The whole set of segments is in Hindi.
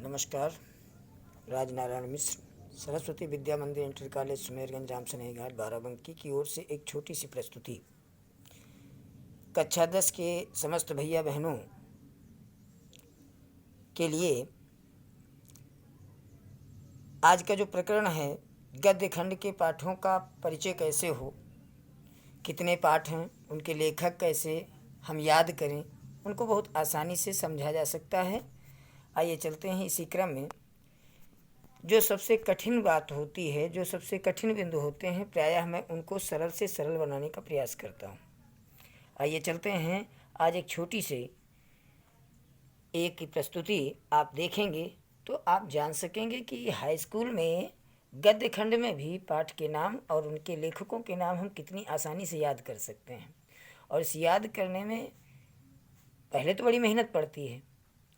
नमस्कार। राजनारायण मिश्र, सरस्वती विद्या मंदिर इंटर कॉलेज सुमेरगंज जाम सनेही घाट बाराबंकी की ओर से एक छोटी सी प्रस्तुति। कक्षा 10 के समस्त भैया बहनों के लिए आज का जो प्रकरण है, गद्य खंड के पाठों का परिचय कैसे हो, कितने पाठ हैं, उनके लेखक कैसे हम याद करें, उनको बहुत आसानी से समझा जा सकता है। आइए चलते हैं इसी क्रम में। जो सबसे कठिन बात होती है, जो सबसे कठिन बिंदु होते हैं, प्रायः मैं उनको सरल से सरल बनाने का प्रयास करता हूँ। आइए चलते हैं। आज एक छोटी सी एक प्रस्तुति आप देखेंगे तो आप जान सकेंगे कि हाई स्कूल में गद्य खंड में भी पाठ के नाम और उनके लेखकों के नाम हम कितनी आसानी से याद कर सकते हैं। और इस याद करने में पहले तो बड़ी मेहनत पड़ती है,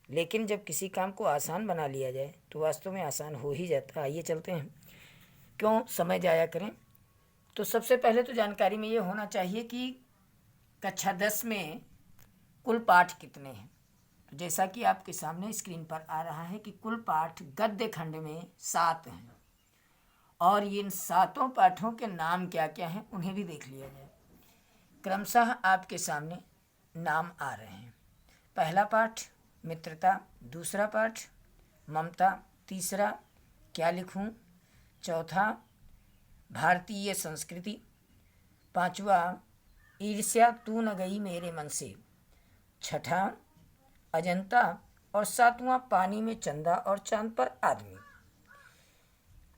लेकिन जब किसी काम को आसान बना लिया जाए तो वास्तव में आसान हो ही जाता है। आइए चलते हैं, क्यों समय जाया करें। तो सबसे पहले तो जानकारी में ये होना चाहिए कि कक्षा 10 में कुल पाठ कितने हैं। तो जैसा कि आपके सामने स्क्रीन पर आ रहा है कि कुल पाठ गद्य खंड में 7 हैं, और इन 7 पाठों के नाम क्या क्या हैं उन्हें भी देख लिया जाए। क्रमशः आपके सामने नाम आ रहे हैं। पहला पाठ मित्रता, दूसरा पाठ ममता, तीसरा क्या लिखूं, चौथा भारतीय संस्कृति, पांचवा ईर्ष्या तू न गई मेरे मन से, छठा अजंता, और सातवां पानी में चंदा और चांद पर आदमी।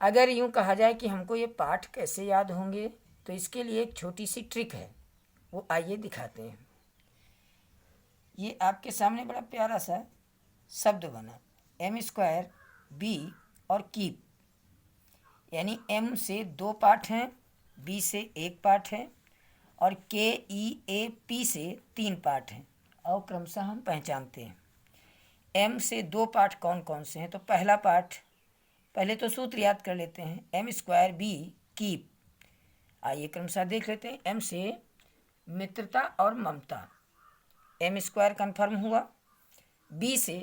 अगर यूं कहा जाए कि हमको ये पाठ कैसे याद होंगे, तो इसके लिए एक छोटी सी ट्रिक है, वो आइए दिखाते हैं। ये आपके सामने बड़ा प्यारा सा शब्द बना, m² b और कीप, यानी m से 2 पाठ हैं, b से 1 पाठ है, और KEAP से 3 पाठ हैं। और क्रमशः हम पहचानते हैं m से 2 पाठ कौन कौन से हैं। तो पहला पाठ, पहले तो सूत्र याद कर लेते हैं, m² b कीप। आइए क्रमशः देख लेते हैं। m से मित्रता और ममता, m² कन्फर्म हुआ। b से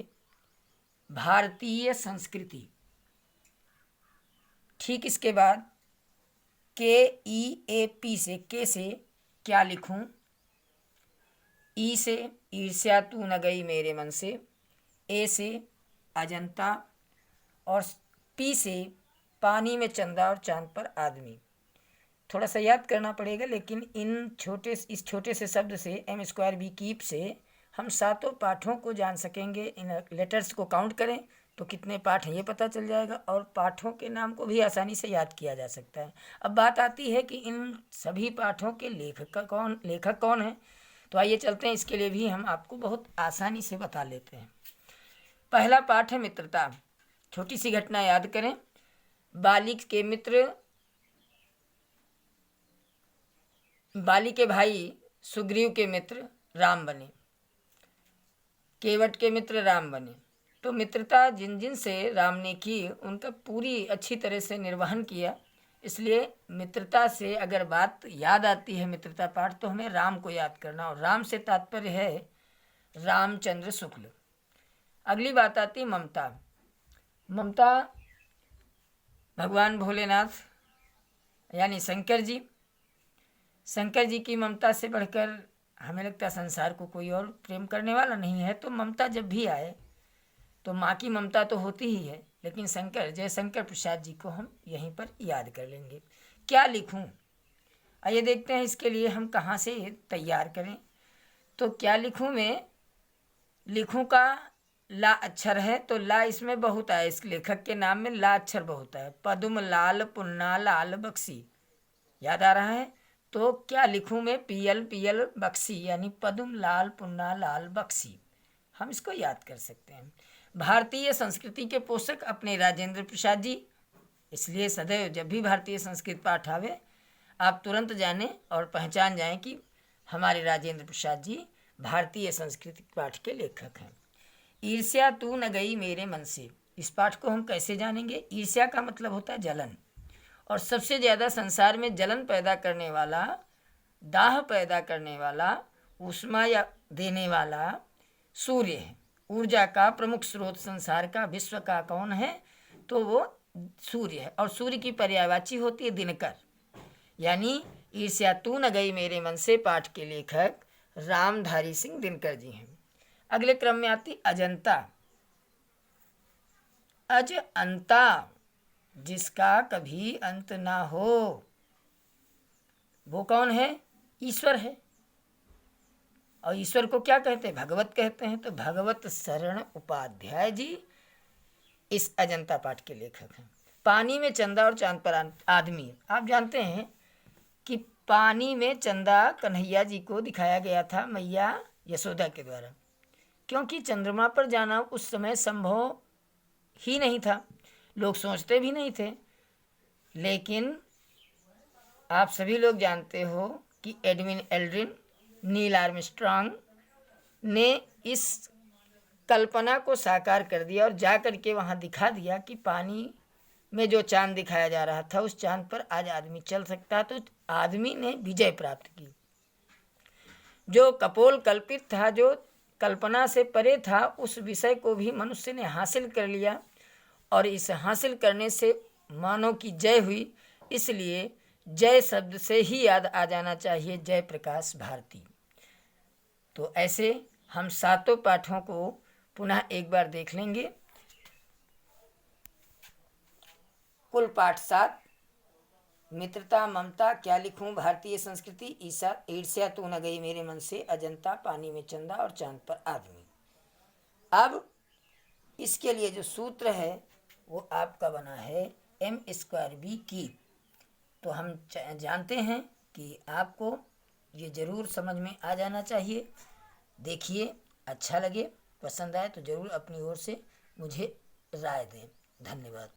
भारतीय संस्कृति, ठीक इसके बाद KEAP से, के से क्या लिखूं, ई से ईर्ष्या तू न गई मेरे मन से, ए से अजंता, और पी से पानी में चंदा और चांद पर आदमी। थोड़ा सा याद करना पड़ेगा, लेकिन इस छोटे से शब्द से m² b कीप से हम 7 पाठों को जान सकेंगे। इन लेटर्स को काउंट करें तो कितने पाठ हैं ये पता चल जाएगा, और पाठों के नाम को भी आसानी से याद किया जा सकता है। अब बात आती है कि इन सभी पाठों के लेखक कौन है। तो आइए चलते हैं, इसके लिए भी हम आपको बहुत आसानी से बता लेते हैं। पहला पाठ है मित्रता। छोटी सी घटना याद करें। बाली के भाई सुग्रीव के मित्र राम बने, केवट के मित्र राम बने। तो मित्रता जिन जिन से राम ने की, उनका पूरी अच्छी तरह से निर्वहन किया। इसलिए मित्रता से अगर बात याद आती है, मित्रता पाठ, तो हमें राम को याद करना, और राम से तात्पर्य है रामचंद्र शुक्ल। अगली बात आती ममता। ममता भगवान भोलेनाथ यानी शंकर जी की ममता से बढ़कर हमें लगता है संसार को कोई और प्रेम करने वाला नहीं है। तो ममता जब भी आए तो माँ की ममता तो होती ही है, लेकिन जयशंकर प्रसाद जी को हम यहीं पर याद कर लेंगे। क्या लिखूं, आइए देखते हैं इसके लिए हम कहाँ से तैयार करें। तो क्या लिखूं में लिखूं का ला अक्षर है, तो ला इसमें बहुत आया, इस लेखक के नाम में ला अक्षर बहुत है। पद्म लाल पुन्ना लाल बक्सी, याद आ रहा है। तो क्या लिखूं में पीयल बक्सी, यानी पद्म लाल पुन्ना लाल बक्सी, हम इसको याद कर सकते हैं। भारतीय संस्कृति के पोषक अपने राजेंद्र प्रसाद जी, इसलिए सदैव जब भी भारतीय संस्कृत पाठ आवे आप तुरंत जाने और पहचान जाएं कि हमारे राजेंद्र प्रसाद जी भारतीय संस्कृत पाठ के लेखक हैं। ईर्ष्या तू न गई मेरे मन से, इस पाठ को हम कैसे जानेंगे। ईर्ष्या का मतलब होता है जलन, और सबसे ज़्यादा संसार में जलन पैदा करने वाला, दाह पैदा करने वाला, ऊष्मा या देने वाला सूर्य है। ऊर्जा का प्रमुख स्रोत संसार का, विश्व का कौन है? तो वो सूर्य है। और सूर्य की पर्यायवाची होती है दिनकर। यानी ईर्ष्या तू न गई मेरे मन से पाठ के लेखक रामधारी सिंह दिनकर जी हैं। अगले क्रम में आती अजंता। अज अंता, जिसका कभी अंत ना हो, वो कौन है? ईश्वर है। और ईश्वर को क्या कहते हैं? भगवत कहते हैं। तो भगवत शरण उपाध्याय जी इस अजंता पाठ के लेखक हैं। पानी में चंदा और चांद पर आदमी। आप जानते हैं कि पानी में चंदा कन्हैया जी को दिखाया गया था मैया यशोदा के द्वारा, क्योंकि चंद्रमा पर जाना उस समय संभव ही नहीं था, लोग सोचते भी नहीं थे। लेकिन आप सभी लोग जानते हो कि एडविन एल्ड्रिन, नील आर्मस्ट्रांग ने इस कल्पना को साकार कर दिया और जा कर के वहाँ दिखा दिया कि पानी में जो चांद दिखाया जा रहा था उस चांद पर आज आदमी चल सकता है। तो आदमी ने विजय प्राप्त की। जो कपोल कल्पित था, जो कल्पना से परे था, उस विषय को भी मनुष्य ने हासिल कर लिया और इस हासिल करने से मानव की जय हुई। इसलिए जय शब्द से ही याद आ जाना चाहिए जयप्रकाश भारती। तो ऐसे हम सातों पाठों को पुनः एक बार देख लेंगे। कुल पाठ 7। मित्रता, ममता, क्या लिखूं, भारतीय संस्कृति, ईसा, ईर्ष्या तू न गई मेरे मन से, अजंता, पानी में चंदा और चांद पर आदमी। अब इसके लिए जो सूत्र है वो आपका बना है m²b की। तो हम जानते हैं कि आपको ये ज़रूर समझ में आ जाना चाहिए। देखिए, अच्छा लगे, पसंद आए तो ज़रूर अपनी ओर से मुझे राय दें। धन्यवाद।